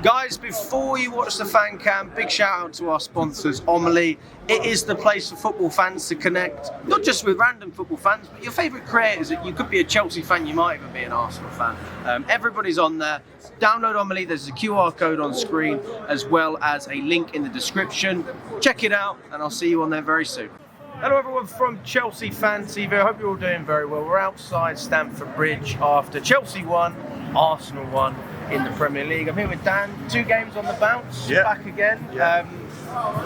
Guys, before you watch the fan cam, big shout out to our sponsors, Omely. It is the place for football fans to connect, not just with random football fans, but your favourite creators. You could be a Chelsea fan, you might even be an Arsenal fan. Everybody's on there. Download Omely, there's a QR code on screen, as well as a link in the description. Check it out, and I'll see you on there very soon. Hello everyone from Chelsea Fan TV, I hope you're all doing very well. We're outside Stamford Bridge after Chelsea won, Arsenal won in the Premier League. I'm here with Dan, 2 games on the bounce, back again.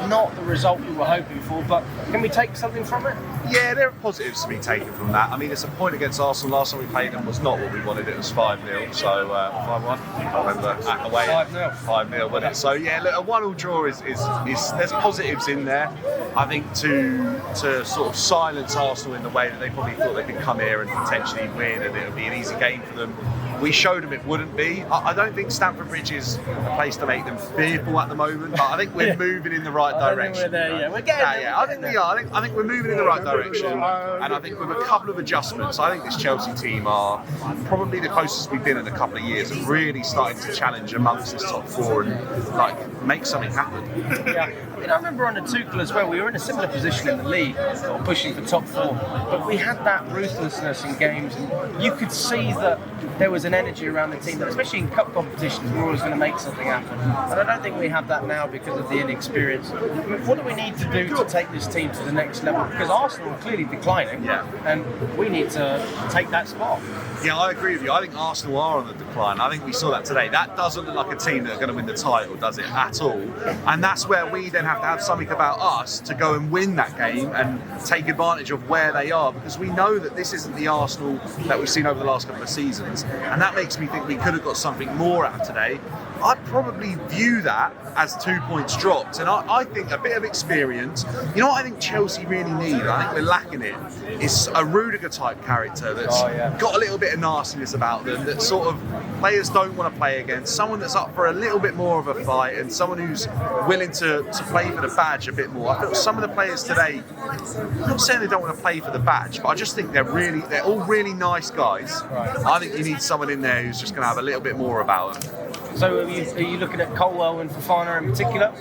Not the result we were hoping for, but can we take something from it? Yeah, there are positives to be taken from that. I mean, it's a point against Arsenal. Last time we played them was not what we wanted. It was 5-0, so 5-1. I can't remember. Away 5-0. 5-0, wasn't it? So yeah, look, a 1-1 draw is there's positives in there. I think to sort of silence Arsenal in the way that they probably thought they could come here and potentially win, and it would be an easy game for them. We showed them it wouldn't be. I don't think Stamford Bridge is a place to make them fearful at the moment, but I think we're moving in the right direction. We're there, we're getting there. I think we are. I think we're moving in the right direction, and I think with a couple of adjustments, I think this Chelsea team are probably the closest we've been in a couple of years, and really starting to challenge amongst this top 4 and like make something happen. Yeah. I remember under Tuchel as well, we were in a similar position in the league, pushing for top 4, but we had that ruthlessness in games, and you could see that there was an energy around the team that, especially in cup competitions, we're always going to make something happen. And I don't think we have that now because of the inexperience. What do we need to do to take this team to the next level? Because Arsenal are clearly declining, and we need to take that spot. Yeah, I agree with you. I think Arsenal are on the decline. I think we saw that today. That doesn't look like a team that are going to win the title, does it, at all? And that's where we then have to have something about us to go and win that game and take advantage of where they are, because we know that this isn't the Arsenal that we've seen over the last couple of seasons, and that makes me think we could have got something more out of today. I'd probably view that as 2 points dropped, and I think a bit of experience. You know what I think Chelsea really need, I think we're lacking it, is a Rudiger type character that's got a little bit of nastiness about them, that sort of players don't want to play against, someone that's up for a little bit more of a fight, and someone who's willing to play for the badge a bit more. I feel some of the players today, I'm not saying they don't want to play for the badge, but I just think they're all really nice guys. I think you need someone in there who's just going to have a little bit more about them. So are you looking at Colwell and Fofana in particular?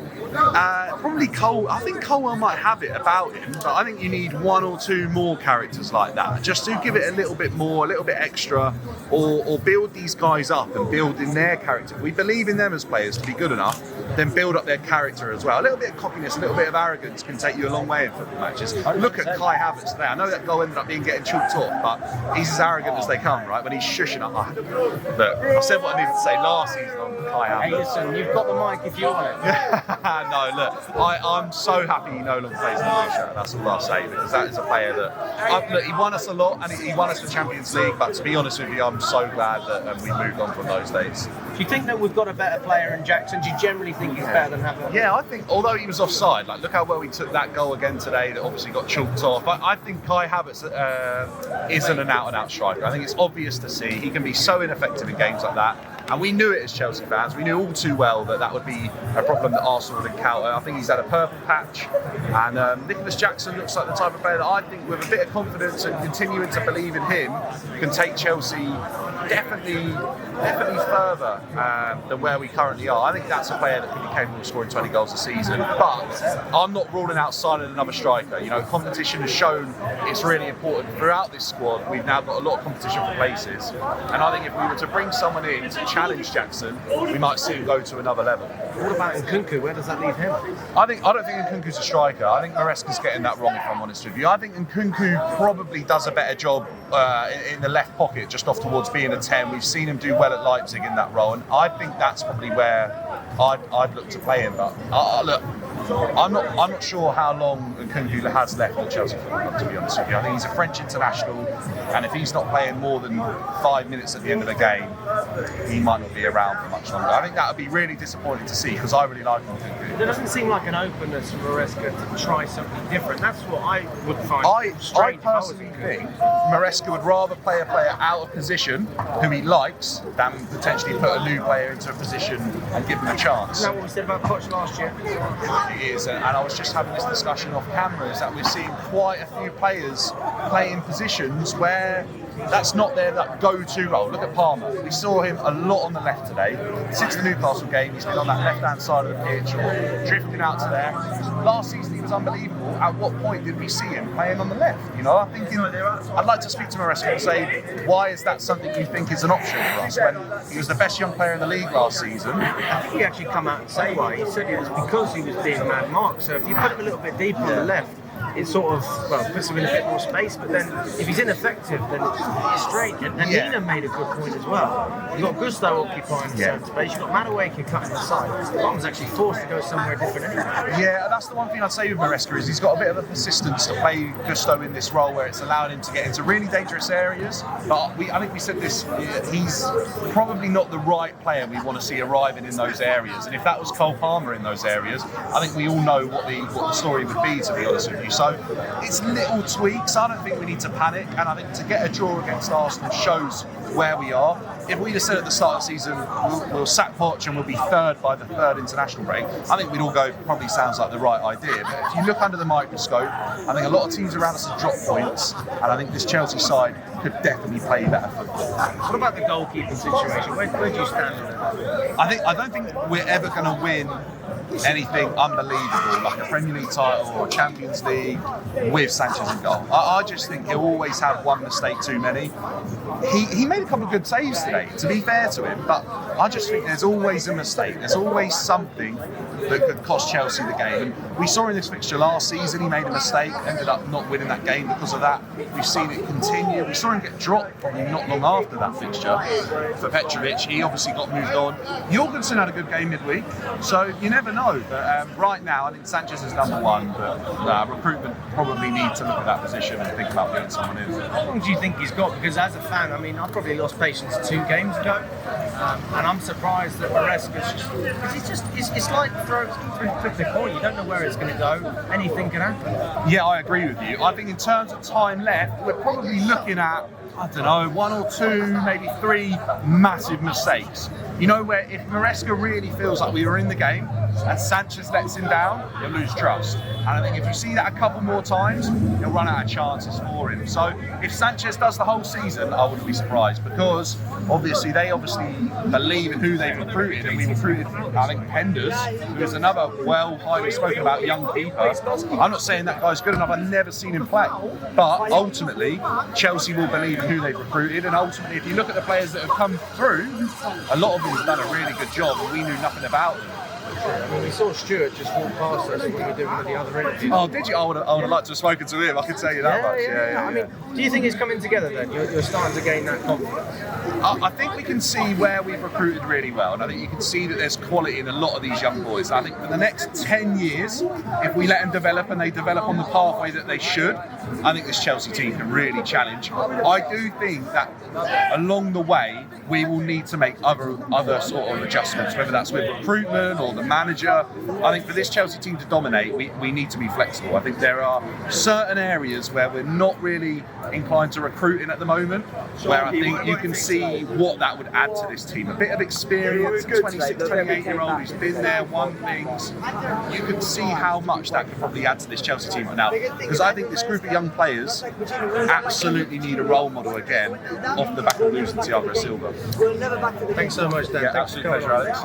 Probably Cole. I think Colwell might have it about him, but I think you need 1 or 2 more characters like that, just to give it a little bit more, a little bit extra, or build these guys up and build in their character. If we believe in them as players to be good enough, then build up their character as well. A little bit of cockiness, a little bit of arrogance can take you a long way in football matches. Look at Kai Havertz today. I know that goal ended up getting chalked off, but he's as arrogant as they come, right? When he's shushing up. But I said what I needed to say last season on Kai Havertz. Hey, listen, you've got the mic if you want it. No, look, I'm so happy he no longer plays in the blue shirt. That's all I'll say, because that is a player that look, he won us a lot, and he won us the Champions League. But to be honest with you, I'm so glad that we moved on from those days. Do you think that we've got a better player in Jackson? Do you generally think he's better than Havertz? Yeah, I think, although he was offside, like look how well he took that goal again today that obviously got chalked off. I think Kai Havertz isn't an out-and-out striker. I think it's obvious to see. He can be so ineffective in games like that. And we knew it as Chelsea fans. We knew all too well that would be a problem that Arsenal would encounter. I think he's had a purple patch. And Nicholas Jackson looks like the type of player that I think, with a bit of confidence and continuing to believe in him, can take Chelsea definitely further than where we currently are. I think that's a player that could be capable of scoring 20 goals a season. But I'm not ruling out signing another striker. You know, competition has shown it's really important. Throughout this squad, we've now got a lot of competition for places. And I think if we were to bring someone in to challenge Jackson, we might see him go to another level. What about Nkunku? Where does that leave him? I don't think Nkunku's a striker. I think Maresca's getting that wrong, if I'm honest with you. I think Nkunku probably does a better job in the left pocket, just off towards being a 10. We've seen him do well at Leipzig in that role, and I think that's probably where I'd look to play him. But look, I'm not sure how long Nkunku has left at Chelsea Football Club, to be honest with you. I think he's a French international, and if he's not playing more than 5 minutes at the end of the game, he might not be around for much longer. I think that would be really disappointing to see, because I really like Nkunku. There doesn't seem like an openness from Maresca to try something different. That's what I would find I strange. personally think Maresca would rather play a player out of position who he likes than potentially put a new player into a position and give him a chance. Isn't that what we said about Poch last year? It is, and I was just having this discussion off camera, is that we're seeing quite a few players play in positions where that's not their go-to role. Look at Palmer. We saw him a lot on the left today. Since the Newcastle game, he's been on that left-hand side of the pitch or drifting out to there. Last season, he was unbelievable. At what point did we see him playing on the left? I'm thinking, I'd like to speak to Maresca and say, why is that something you think is an option for us when he was the best young player in the league last season? I think he actually come out and say why. He said it was because he was being man marked. So if you put him a little bit deeper on the left, it sort of puts him in a bit more space. But then if he's ineffective, then it's straight. And Nina made a good point as well. You've got Gusto occupying the centre space. You've got Madueke cutting the side. Bottom's actually forced to go somewhere different anyway. Yeah, that's the one thing I'd say with Maresca is he's got a bit of a persistence to play Gusto in this role where it's allowed him to get into really dangerous areas. But I think we said this, he's probably not the right player we want to see arriving in those areas. And if that was Cole Palmer in those areas, I think we all know what the story would be, to be honest with you. So it's little tweaks. I don't think we need to panic. And I think to get a draw against Arsenal shows where we are. If we'd have said at the start of the season we'll sack Poch and we'll be third by the third international break, I think we'd all go, probably sounds like the right idea. But if you look under the microscope, I think a lot of teams around us have dropped points, and I think this Chelsea side could definitely play better football. What about the goalkeeping situation? Where do you stand on it? I don't think we're ever going to win anything unbelievable like a Premier League title or a Champions League with Sanchez in goal. I just think he'll always have one mistake too many. He made a couple of good saves today, to be fair to him, but I just think there's always a mistake. There's always something that could cost Chelsea the game. And we saw in this fixture last season he made a mistake, ended up not winning that game because of that. We've seen it continue. We saw him get dropped probably not long after that fixture for Petrovic. He obviously got moved on. Jorgensen had a good game midweek, so you never know. But right now, I think Sanchez is number one, but recruitment probably need to look at that position and think about getting someone in. How long do you think he's got? Because as a fan, I mean, I probably lost patience 2 games ago, and I'm surprised that Maresca's just, it's like flip the coin. You don't know where it's going to go. Anything can happen. Yeah, I agree with you. I think in terms of time left, we're probably looking at, I don't know, 1 or 2, maybe 3 massive mistakes. Where if Maresca really feels like we were in the game and Sanchez lets him down, you'll lose trust. And I think if you see that a couple more times, you'll run out of chances for him. So if Sanchez does the whole season, I wouldn't be surprised, because they obviously believe in who they've recruited, and we recruited, I think, Penders, who's another highly spoken about young keeper. I'm not saying that guy's good enough, I've never seen him play, but ultimately Chelsea will believe in who they've recruited, and ultimately if you look at the players that have come through, a lot of them have done a really good job and we knew nothing about them. I mean, we saw Stuart just walk past us when we were doing one of the other interviews. Oh, did you? I would have liked to have spoken to him, I can tell you that much. Yeah. I mean, do you think it's coming together then? You're starting to gain that confidence? I think we can see where we've recruited really well, and I think you can see that there's quality in a lot of these young boys. I think for the next 10 years, if we let them develop and they develop on the pathway that they should, I think this Chelsea team can really challenge. I do think that along the way, we will need to make other sort of adjustments, whether that's with recruitment or the manager. I think for this Chelsea team to dominate, we need to be flexible. I think there are certain areas where we're not really inclined to recruit in at the moment, where I think you can see what that would add to this team. A bit of experience, 26, 28-year-old who's been there, won things. You can see how much that could probably add to this Chelsea team for now. Because I think this group of young players absolutely need a role model again off the back of losing Thiago Silva. Thanks so much, Dan. Yeah, absolute pleasure, Alex.